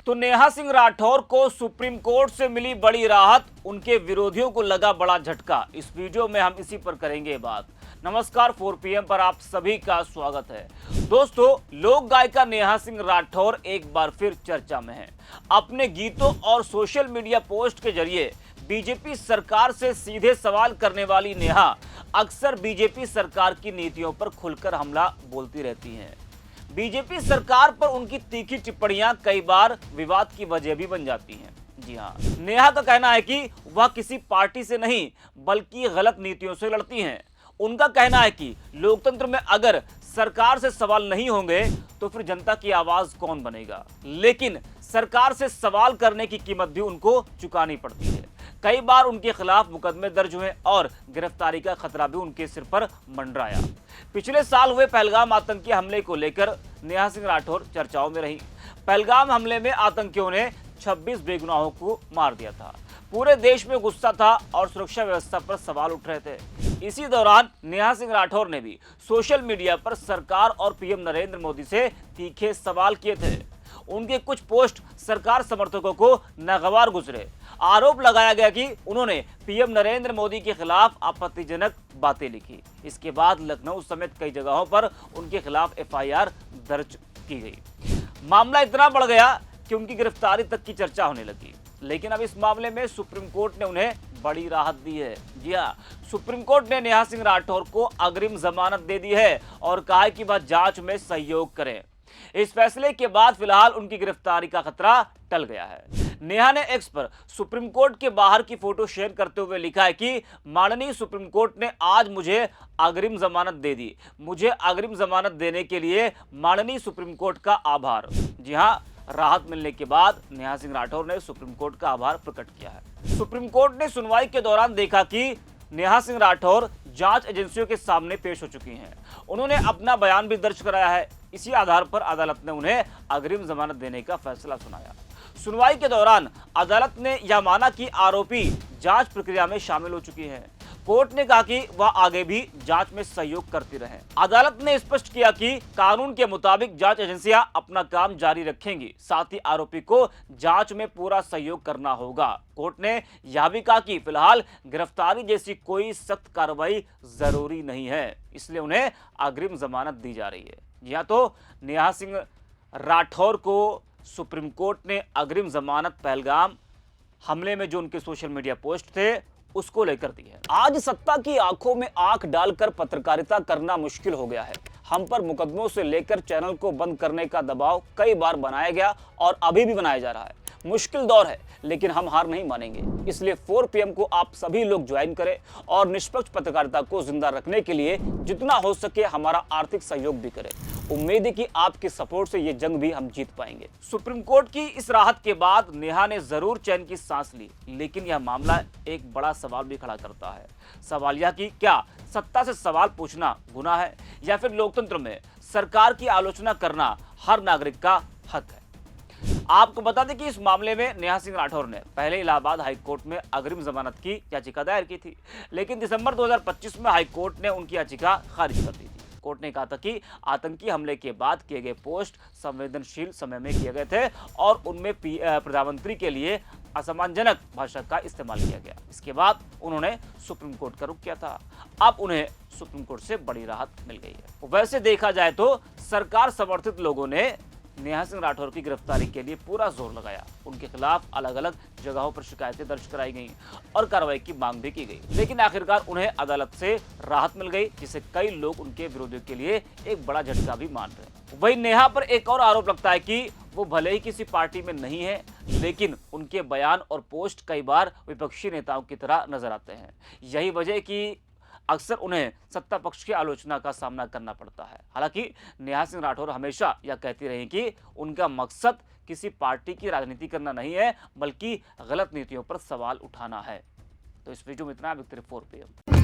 तो नेहा सिंह राठौर को supreme court से मिली बड़ी राहत, उनके विरोधियों को लगा बड़ा झटका। इस वीडियो में हम इसी पर करेंगे बात। नमस्कार, 4 PM पर आप सभी का स्वागत है। दोस्तों, लोक गायिका नेहा सिंह राठौर एक बार फिर चर्चा में है। अपने गीतों और सोशल मीडिया पोस्ट के जरिए बीजेपी सरकार से सीधे सवाल करने वाली नेहा अक्सर बीजेपी सरकार की नीतियों पर खुलकर हमला बोलती रहती हैं। बीजेपी सरकार पर उनकी तीखी टिप्पणियां कई बार विवाद की वजह भी बन जाती हैं। जी हां, नेहा का कहना है कि वह किसी पार्टी से नहीं बल्कि गलत नीतियों से लड़ती हैं। उनका कहना है कि लोकतंत्र में अगर सरकार से सवाल नहीं होंगे तो फिर जनता की आवाज कौन बनेगा। लेकिन सरकार से सवाल करने की कीमत भी उनको चुकानी पड़ती है। कई बार उनके खिलाफ मुकदमे दर्ज हुए और गिरफ्तारी का खतरा भी उनके सिर पर मंडराया। पिछले साल हुए पहलगाम आतंकी हमले को लेकर नेहा सिंह राठौर चर्चाओं में रही। पहलगाम हमले में आतंकियों ने 26 बेगुनाहों को मार दिया था। पूरे देश में गुस्सा था और सुरक्षा व्यवस्था पर सवाल उठ रहे थे। इसी दौरान नेहा सिंह राठौर ने भी सोशल मीडिया पर सरकार और पीएम नरेंद्र मोदी से तीखे सवाल किए थे। उनके कुछ पोस्ट सरकार समर्थकों को नागवार गुजरे। आरोप लगाया गया कि उन्होंने पीएम नरेंद्र मोदी के खिलाफ आपत्तिजनक बातें लिखी। इसके बाद लखनऊ समेत कई जगहों पर उनके खिलाफ FIR दर्ज की गई। मामला इतना बढ़ गया कि उनकी गिरफ्तारी तक की चर्चा होने लगी। लेकिन अब इस मामले में सुप्रीम कोर्ट ने उन्हें बड़ी राहत दी है। जी हां, सुप्रीम कोर्ट ने नेहा सिंह राठौर को अग्रिम जमानत दे दी है और कहा है कि वह जांच में सहयोग करें। इस फैसले के बाद फिलहाल उनकी गिरफ्तारी का खतरा टल गया है। नेहा ने एक्स पर सुप्रीम कोर्ट के बाहर की फोटो शेयर करते हुए लिखा है कि माननीय सुप्रीम कोर्ट ने आज मुझे अग्रिम जमानत दे दी। मुझे अग्रिम जमानत देने के लिए माननीय सुप्रीम कोर्ट का आभार। जी हां, राहत मिलने के बाद नेहा सिंह राठौर ने सुप्रीम कोर्ट का आभार प्रकट किया है। सुप्रीम कोर्ट ने सुनवाई के दौरान देखा कि नेहा सिंह राठौर जांच एजेंसियों के सामने पेश हो चुकी हैं। उन्होंने अपना बयान भी दर्ज कराया है। इसी आधार पर अदालत ने उन्हें अग्रिम जमानत देने का फैसला सुनाया। सुनवाई के दौरान अदालत ने यह माना कि आरोपी जांच प्रक्रिया में शामिल हो चुकी हैं। कोर्ट ने कहा कि वह आगे भी जांच में सहयोग करती रहें। अदालत ने स्पष्ट किया कि कानून के मुताबिक जांच एजेंसियां अपना काम जारी रखेंगी, साथ ही आरोपी को जांच में पूरा सहयोग करना होगा। कोर्ट ने यह भी कहा कि फिलहाल गिरफ्तारी जैसी कोई सख्त कार्रवाई जरूरी नहीं है, इसलिए उन्हें अग्रिम जमानत दी जा रही है। या तो नेहा सिंह राठौर को सुप्रीम कोर्ट ने अग्रिम जमानत पहलगाम हमले में जो उनके सोशल मीडिया पोस्ट थे उसको लेकर दी है। आज सत्ता की आंखों में आंख डालकर पत्रकारिता करना मुश्किल हो गया है। हम पर मुकदमों से लेकर चैनल को बंद करने का दबाव कई बार बनाया गया और अभी भी बनाया जा रहा है। मुश्किल दौर है, लेकिन हम हार नहीं मानेंगे। इसलिए 4 PM को आप सभी लोग ज्वाइन करें और निष्पक्ष पत्रकारिता को जिंदा रखने के लिए जितना हो सके हमारा आर्थिक सहयोग भी करें। उम्मीद है कि आपके सपोर्ट से ये जंग भी हम जीत पाएंगे। सुप्रीम कोर्ट की इस राहत के बाद नेहा ने जरूर चैन की सांस ली, लेकिन यह मामला एक बड़ा सवाल भी खड़ा करता है। सवाल यह कि क्या सत्ता से सवाल पूछना गुनाह है या फिर लोकतंत्र में सरकार की आलोचना करना हर नागरिक का हक है। आपको बता दें कि इस मामले में नेहा सिंह राठौर ने पहले इलाहाबाद हाईकोर्ट में अग्रिम जमानत की याचिका दायर की थी, लेकिन दिसंबर 2025 में हाईकोर्ट ने उनकी याचिका खारिज कर दी थी। कोर्ट ने कहा था कि आतंकी हमले के बाद किए गए पोस्ट संवेदनशील समय में किए गए थे और उनमें प्रधानमंत्री के लिए असम्मानजनक भाषा का इस्तेमाल किया गया। इसके बाद उन्होंने सुप्रीम कोर्ट का रुख किया था। अब उन्हें सुप्रीम कोर्ट से बड़ी राहत मिल गई है। वैसे देखा जाए तो सरकार समर्थित लोगों ने नेहा सिंह राठौर की गिरफ्तारी के लिए पूरा जोर लगाया। उनके खिलाफ अलग अलग जगहों पर शिकायतें दर्ज कराई गईं और कार्रवाई की मांग भी की गई, लेकिन आखिरकार उन्हें अदालत से राहत मिल गई, जिसे कई लोग उनके विरोधियों के लिए एक बड़ा झटका भी मान रहे हैं। वहीं नेहा पर एक और आरोप लगता है कि वो भले ही किसी पार्टी में नहीं है, लेकिन उनके बयान और पोस्ट कई बार विपक्षी नेताओं की तरह नजर आते हैं। यही वजह कि अक्सर उन्हें सत्ता पक्ष की आलोचना का सामना करना पड़ता है। हालांकि नेहा सिंह राठौर हमेशा यह कहती रही कि उनका मकसद किसी पार्टी की राजनीति करना नहीं है, बल्कि गलत नीतियों पर सवाल उठाना है। तो इस वीडियो में इतना। 4 PM।